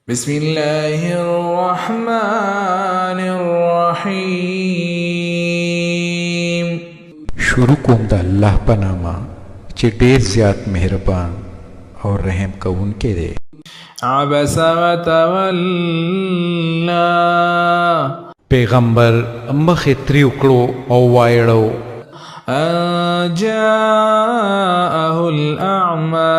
بسم الله الرحمن الرحیم. شروع کوم د الله په نامه چې ډیر زیات مهربان او رحم کوونکی دی. عبس وتولى پیغمبر مخې تریو کړو او وایړو ان جاءه الاعمى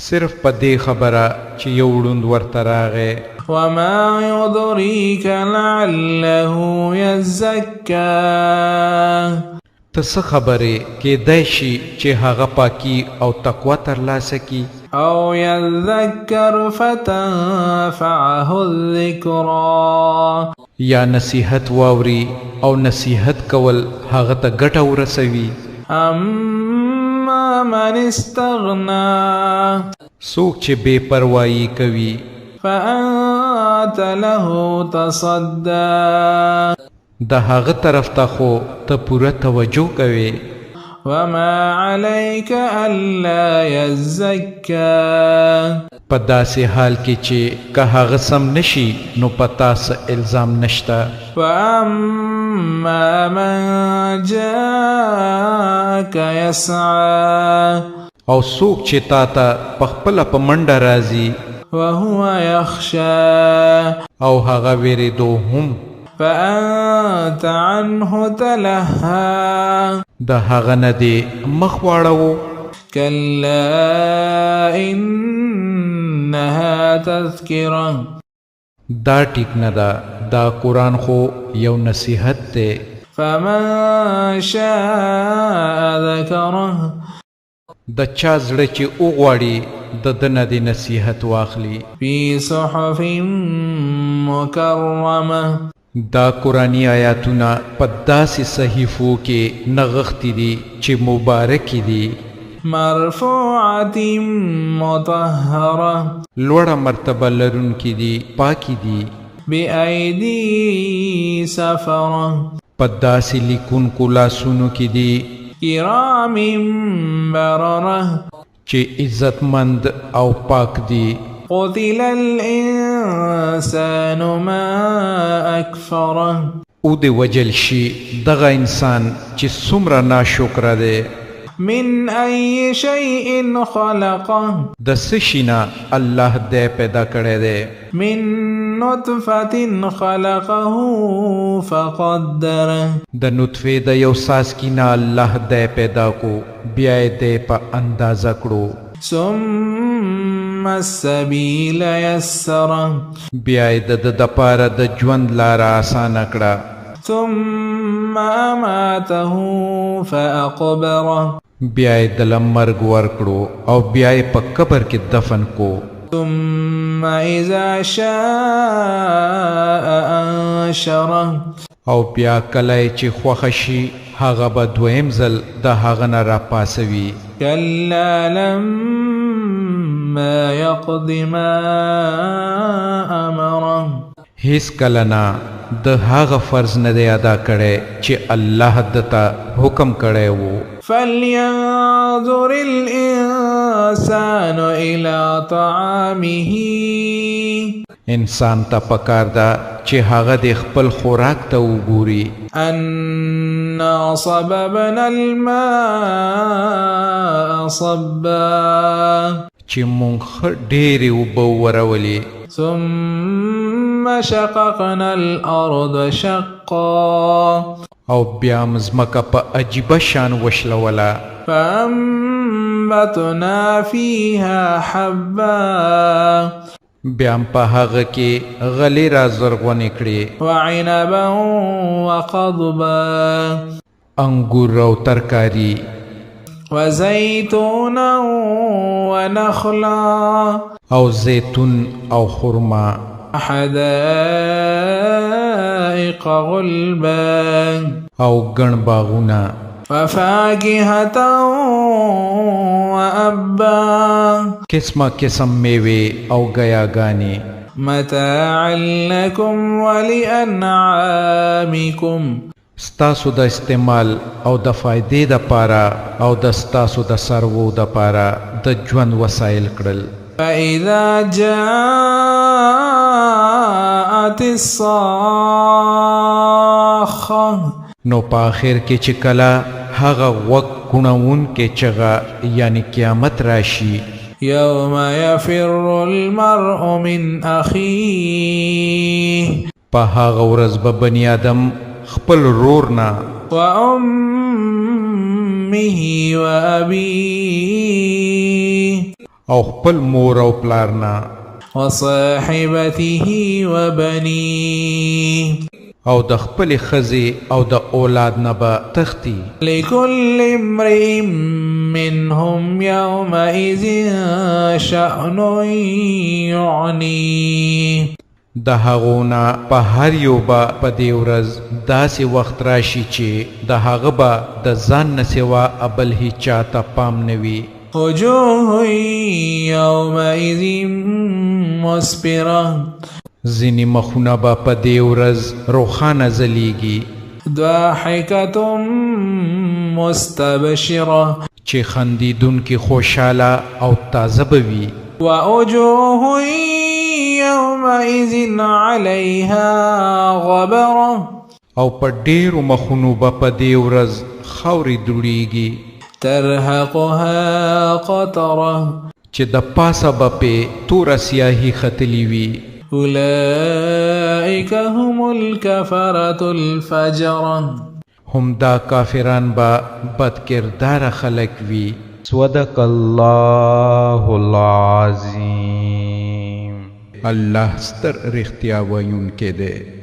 صرف په دې خبره چې یو ړوند ورته راغی. وما يدريك لعله يزكى ته څه خبرې کېدای شي چې هغه پاکي او تقوا ترلاسه کړي او يذكر فتنفعه الذكرى یا نصیحت واوري او نصیحت کول هغه ته ګټه ورسوي. اما من استغنى څوک چې بے پروايي کوي فأنت له تصدى د هغه طرف ته خو ته پوره توجه کوي. وما عليك ألا يزكى په داسې حال کې چې که هغه سم نشي نو پتا څه الزام نشته. وأما من جاءك يسعى او څوک چې تا ته پخپله په منډه راځي وهو يخشى او هغه ویریدو هم فأنت عنه تلهى د هغه نه دې مخ واړوو. كلا إنها تذكرة دا ټیک نه ده، دا قرآن خو یو نصیحت دی. فمن شاء ذكره د چا زړه چې وغواړي د ده نه دې نصیحت واخلي. في صحف مكرمة دا قرآنی آیاتونه په داسې صحیفو کې نغښتي دي چې مبارکې دي. مرفوعة مطهرة لوړه مرتبه لرونکي دي، پاکي دي. بأيدي سفرة په داسې لیکونکو لاسونو کې دي كرام بررة چې عزتمند او پاک دي. قتل الإنسان ما أكفره او دې وجل شي دغه انسان چې څومره ناشکره دی. من أي شيء خلقه د څه شي نه الله دې پیدا کړی دی. من نطفة خلقه فقدره د نطفه د یو څاڅکي نه الله دې پیدا کو، بیا یې دې په اندازه کړو. ثم السبيل يسره بیا یې د دپاره د ژوند لاره اسانه کړه. ثم أماته فأقبره بیا یې دله مرګ ورکړو او بیا یې په قبر کې دفن کو. ثم إذا شاء أنشره او بیا کله چې خوښه شي هغه به دویم ځل د هغه نه راپاسوي. كلا لما يقض ما أمره هیڅ کله نه د هغه فرض نه دی ادا کړی چې الله دته حکم کړی وو. فلينظر الإنسان إلى طعامه انسان ته پکار ده چې هغه د خپل خوراک ته وګوري. أنا صببنا الماء صبا چې مونږ ډېرې اوبه ورولې. ثم شققنا الأرض شقا او بیا مځمکه په عجیبه شان وشلوله. فأنبتنا فيها حبا بیا په هغه کې غلې را زرغونې کړې، وعنبا وقضبا انګور او ترکاري، وزيتونا ونخلا او زیتون او خرما، حدائق غلبا او ګڼ باغونه، وفاكهة وأبا قسمه قسم میوې او ګیاګانې. متاعا لكم ولأنعامكم ستاسو د استعمال او د فائدې د پاره او د ستاسو د سروو د پاره د ژوند وسایل کړل. فإذا جاءت الصاخة نو په آخر کې چې کله هغه وق ګڼون کې چغه یعنی قیامت راشي يوم يفر المرء من أخيه په هغه ورځ به بني آدم خپل رور نه وأمه وأبيه او خپل مور او پلار نه وصاحبته وبنيه او د خپل ښځې او د اولاد نه به تښتي لكل امرئ منهم يومئذ شأن يعنيه د هغو نه په هر یو به په دې ورځ داسې وخت راشي چې د هغه به د ځان نه سوا بل هیچا ته پام نه وي وجوه يومئذ مسفرة ځینې مخونه به په دې ورځ روښانه ځلیږي ضاحكة مستبشرة چې خندیدونکي خوشحاله او تازه به وي ووجوه يومئذ عليها غبرة او په ډېرو مخونو به په دې ورځ خاورې دوړیږي ترهقها قطرة چې د پاسه به پې توره سیاهي ختلي وي أولئك هم الكفرة الفجرة هم دا کافران به بدکرداره خلک وي صدق الله العظیم الله ستر رښتیا ویونکی دی